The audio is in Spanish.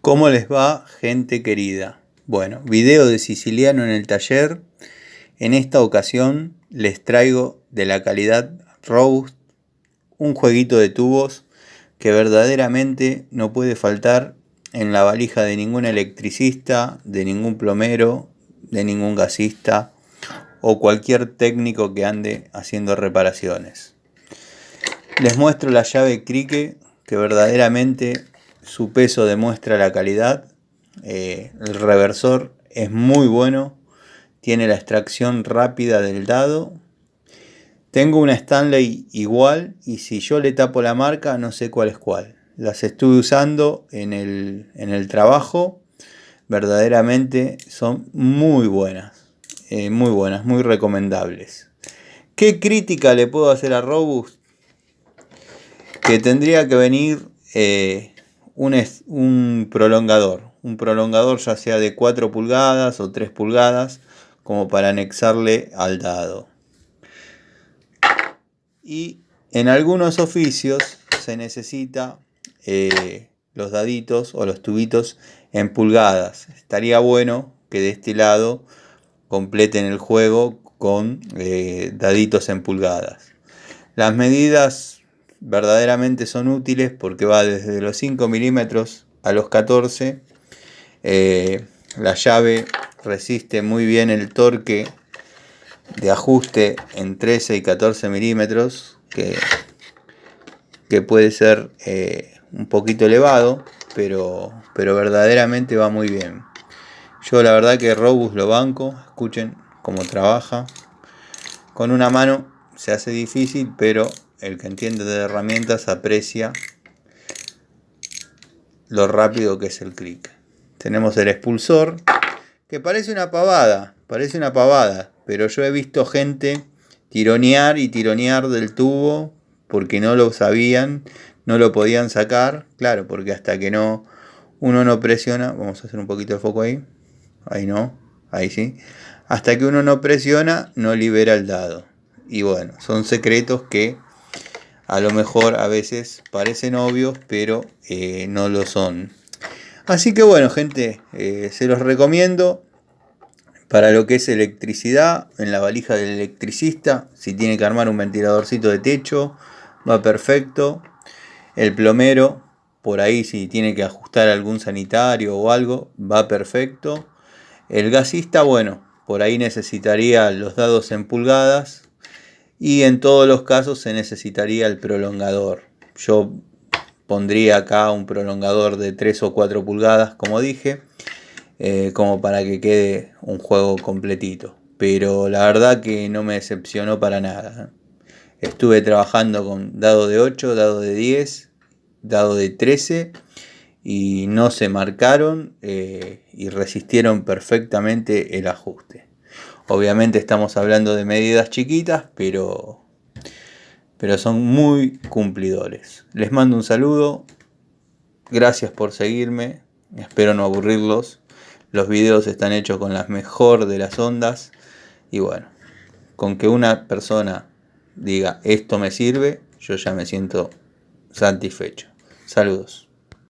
¿Cómo les va, gente querida? Bueno, video de Siciliano en el taller. En esta ocasión les traigo de la calidad Robust un jueguito de tubos que verdaderamente no puede faltar en la valija de ningún electricista, de ningún plomero, de ningún gasista o cualquier técnico que ande haciendo reparaciones. Les muestro la llave Crique, que verdaderamente su peso demuestra la calidad. El reversor es muy bueno, tiene la extracción rápida del dado. Tengo una Stanley igual y si yo le tapo la marca no sé cuál es cuál. Las estuve usando en el trabajo, verdaderamente son muy buenas, muy recomendables. ¿Qué crítica le puedo hacer a Robust? Que tendría que venir un prolongador ya sea de 4 pulgadas o 3 pulgadas como para anexarle al dado. Y en algunos oficios se necesita los daditos o los tubitos en pulgadas. Estaría bueno que de este lado completen el juego con daditos en pulgadas. Las medidas verdaderamente son útiles porque va desde los 5 milímetros a los 14. La llave resiste muy bien el torque de ajuste en 13 y 14 milímetros, que puede ser un poquito elevado, pero verdaderamente va muy bien. Yo la verdad que Robust lo banco. Escuchen cómo trabaja. Con una mano se hace difícil, pero el que entiende de herramientas aprecia lo rápido que es el clic. Tenemos el expulsor, que parece una pavada, pero yo he visto gente tironear del tubo porque no lo sabían, no lo podían sacar. Claro, porque hasta que uno no presiona, vamos a hacer un poquito de foco ahí, ahí sí, hasta que uno no presiona, no libera el dado. Y bueno, son secretos que a lo mejor a veces parecen obvios, pero no lo son. Así que bueno, gente, se los recomiendo para lo que es electricidad, en la valija del electricista. Si tiene que armar un ventiladorcito de techo, va perfecto. El plomero, por ahí si tiene que ajustar algún sanitario o algo, va perfecto. El gasista, bueno, por ahí necesitaría los dados en pulgadas. Y en todos los casos se necesitaría el prolongador. Yo pondría acá un prolongador de 3 o 4 pulgadas, como dije, como para que quede un juego completito. Pero la verdad que no me decepcionó para nada. Estuve trabajando con dado de 8, dado de 10, dado de 13 y no se marcaron y resistieron perfectamente el ajuste. Obviamente estamos hablando de medidas chiquitas, pero son muy cumplidores. Les mando un saludo. Gracias por seguirme. Espero no aburrirlos. Los videos están hechos con las mejor de las ondas. Y bueno, con que una persona diga esto me sirve, yo ya me siento satisfecho. Saludos.